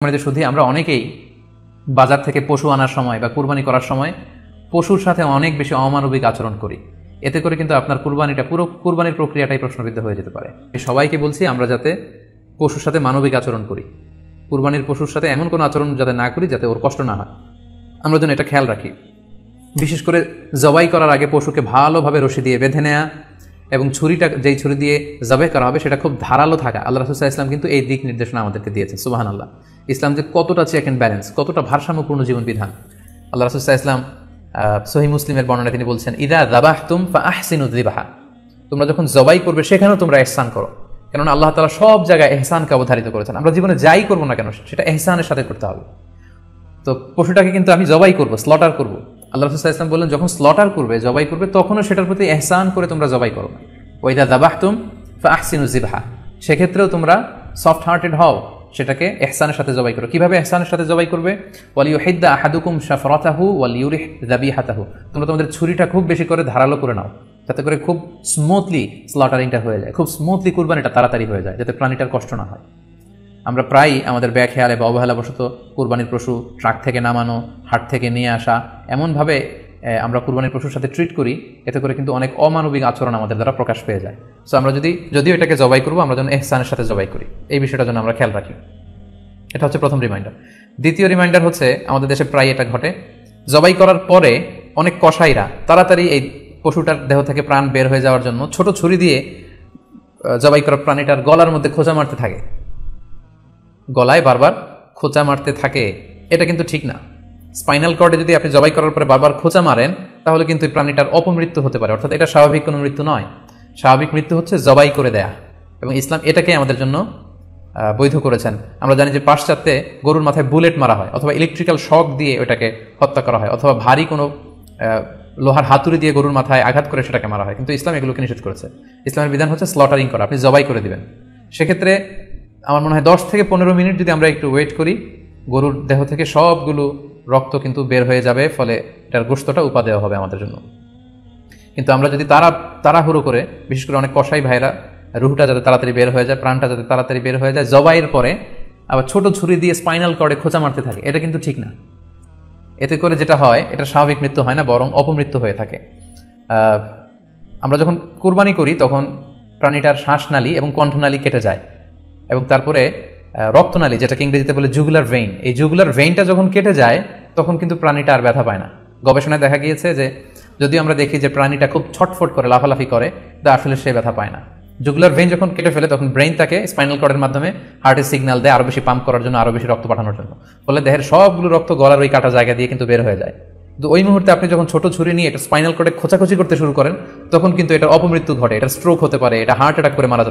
শুধু আমরা অনেকেই বাজার থেকে পশু আনার সময় বা কুরবানি করার সময় পশুর সাথে অনেক বেশি অমানবিক আচরণ করি। এতে করে কিন্তু আপনার পুরো কুরবানির প্রক্রিয়াটাই প্রশ্নবিদ্ধ হয়ে যেতে পারে। সবাইকে বলছি আমরা যাতে পশুর সাথে মানবিক আচরণ করি, কুরবানির পশুর সাথে এমন কোনো আচরণ যাতে না করি যাতে ওর কষ্ট না হয়, আমরা যেন এটা খেয়াল রাখি। বিশেষ করে জবাই করার আগে পশুকে ভালোভাবে রশি দিয়ে বেঁধে নেওয়া এবং যেই ছুরি দিয়ে জবাই করা হবে সেটা খুব ধারালো থাকা। আল্লাহ রাসূল সাল্লাল্লাহু আলাইহি ওয়াসাল্লাম কিন্তু এই দিক নির্দেশনা আমাদেরকে দিয়েছেন। সুবহানাল্লাহ, ইসলাম যে কতটা চেক অ্যান্ড ব্যালেন্স, কতটা ভারসাম্যপূর্ণ জীবন বিধান। আল্লাহ রাসূল সাল্লাল্লাহু আলাইহি ওয়াসাল্লাম সহিহ মুসলিমের বর্ণনায় তিনি বলছেন, ইদা যাবাহতুম ফাআহসিনু যিবাহা, তোমরা যখন জবাই করবে সেখানেও তোমরা ইহসান করো। কেননা আল্লাহ তাআলা সব জায়গায় ইহসানকে অবধারিত করেছেন। আমরা জীবনে যাই করবো না কেন সেটা ইহসানের সাথে করতে হবে। তো পশুটাকে কিন্তু আমি জবাই করবো, স্লটার করবো, আল্লাহ রাসূল সাল্লাল্লাহু আলাইহি ওয়াসাল্লাম বললেন যখন স্লটার করবে, জবাই করবে, তখনও সেটার প্রতি ইহসান করে তোমরা জবাই করো। ওয়াইদা যাবাহতুম ফাআহসিনু যিবাহা, সেক্ষেত্রেও তোমরা সফট হার্টেড হও, সেটাকে ইহসানের সাথে জবাই করো। কিভাবে ইহসানের সাথে জবাই করবে? ওয়ালিয়ুহিদ্দা আহাদুকুম শাফরাতাহু ওয়ালিয়ুরিহ যাবিহাতাহু, তোমরা তোমাদের ছুরিটা খুব বেশি করে ধারালো করে নাও, যাতে করে খুব স্মুথলি স্লটারিংটা হয়ে যায়, খুব স্মুথলি কুরবানিটা তাড়াতাড়ি হয়ে যায়, যাতে প্রাণীটার কষ্ট না হয়। আমরা প্রায়ই আমাদের ব্যাখেয়ালে বা অবহেলাবশত কুরবানির পশু ট্রাক থেকে নামানো, হাট থেকে নিয়ে আসা, এমনভাবে আমরা কুরবানির পশুর সাথে ট্রিট করি, এতে করে কিন্তু অনেক অমানবিক আচরণ আমাদের দ্বারা প্রকাশ পেয়ে যায়। সো আমরা যদিও এটাকে জবাই করবো, আমরা যেন ইহসানের সাথে জবাই করি, এই বিষয়টা যেন আমরা খেয়াল রাখি। এটা হচ্ছে প্রথম রিমাইন্ডার। দ্বিতীয় রিমাইন্ডার হচ্ছে, আমাদের দেশে প্রায় এটা ঘটে, জবাই করার পরে অনেক কসাইরা তাড়াতাড়ি এই পশুটার দেহ থেকে প্রাণ বের হয়ে যাওয়ার জন্য ছোট ছুরি দিয়ে জবাই করা প্রাণীটার গলার মধ্যে খোঁচা মারতে থাকে, গলায় বারবার খোঁচা মারতে থাকে। এটা কিন্তু ঠিক না। স্পাইনাল কর্ডে যদি আপনি জবাই করার পরে বারবার খোঁচা মারেন, তাহলে কিন্তু এই প্রাণীটার অপমৃত্যু হতে পারে, অর্থাৎ এটা স্বাভাবিক কোনো মৃত্যু নয়। স্বাভাবিক মৃত্যু হচ্ছে জবাই করে দেয়া, এবং ইসলাম এটাকে আমাদের জন্য বৈধ করেছেন। আমরা জানি যে পাশ্চাত্যে গরুর মাথায় বুলেট মারা হয়, অথবা ইলেকট্রিক্যাল শক দিয়ে ওটাকে হত্যা করা হয়, অথবা ভারী কোনো লোহার হাতুড়ি দিয়ে গরুর মাথায় আঘাত করে সেটাকে মারা হয়, কিন্তু ইসলাম এগুলোকে নিষেধ করেছে। ইসলামের বিধান হচ্ছে স্লটারিং করা, আপনি জবাই করে দিবেন। সেক্ষেত্রে আমার মনে হয় 10 থেকে 15 মিনিট যদি আমরা একটু ওয়েট করি, গরুর দেহ থেকে সবগুলো রক্ত কিন্তু বের হয়ে যাবে, ফলে এটার গোশতটা উপা দেওয়া হবে আমাদের জন্য। কিন্তু আমরা যদি তাড়াহুড়ো করে, বিশেষ করে অনেক কসাই ভাইরা রুহটা যাতে তাড়াতাড়ি বের হয়ে যায়, প্রাণটা যাতে তাড়াতাড়ি বের হয়ে যায়, জবাইয়ের পরে আবার ছোট ছুরি দিয়ে স্পাইনাল কর্ডে খোঁচা মারতে থাকে, এটা কিন্তু ঠিক না। এতে করে যেটা হয়, এটা স্বাভাবিক মৃত্যু হয় না, বরং অপমৃত্যু হয়ে থাকে। আমরা যখন কুরবানি করি তখন প্রাণীটার শ্বাসনালী এবং কণ্ঠনালী কেটে যায়, এবং তারপরে রক্তনালী, যেটাকে ইংরেজিতে বলে জুগুলার ভেইন, এই জুগুলার ভেইনটা যখন কেটে যায় তখন কিন্তু প্রাণীটা আর ব্যথা পায় না। গবেষণায় দেখা গিয়েছে যে যদি আমরা দেখি যে প্রাণীটা খুব ছটফট করে, লাফালাফি করে, তা আসলে সে ব্যথা পায় না। জুগুলার ভেইন যখন কেটে ফেলে তখন ব্রেইন তাকে স্পাইনাল কর্ডের মাধ্যমে হার্টের সিগন্যাল দেয় আরো বেশি পাম্প করার জন্য, আরো বেশি রক্ত পাঠানোর জন্য, ফলে দেহের সবগুলো রক্ত গলার ওই কাটা জায়গা দিয়ে কিন্তু বের হয়ে যায়। তো ওই মুহূর্তে আপনি যখন ছোট ছুরি নিয়ে এটা স্পাইনাল কর্ডে খোঁচাখুচি করতে শুরু করেন, তখন কিন্তু এটা অপমৃত্যু ঘটে, এটা স্ট্রোক হতে পারে, এটা হার্ট অ্যাটাক করে মারা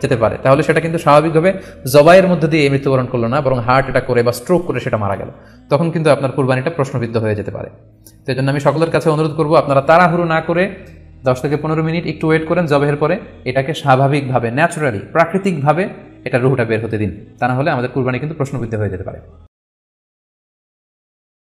যেতে পারে। তাহলে সেটা কিন্তু স্বাভাবিকভাবে জবাইয়ের মধ্যে দিয়ে মৃত্যুবরণ করলো না, বরং হার্ট অ্যাটাক করে বা স্ট্রোক করে সেটা মারা গেল। তখন কিন্তু আপনার কুরবানিটা প্রশ্নবিদ্ধ হয়ে যেতে পারে। তো এই জন্য আমি সকলের কাছে অনুরোধ করবো, আপনারা তাড়াহুড়ো না করে 10 থেকে 15 মিনিট একটু ওয়েট করেন জবাইয়ের পরে, এটাকে স্বাভাবিকভাবে, ন্যাচারালি, প্রাকৃতিকভাবে এটা রুহটা বের হতে দিন। তা না হলে আমাদের কুরবানি কিন্তু প্রশ্নবিদ্ধ হয়ে যেতে পারে।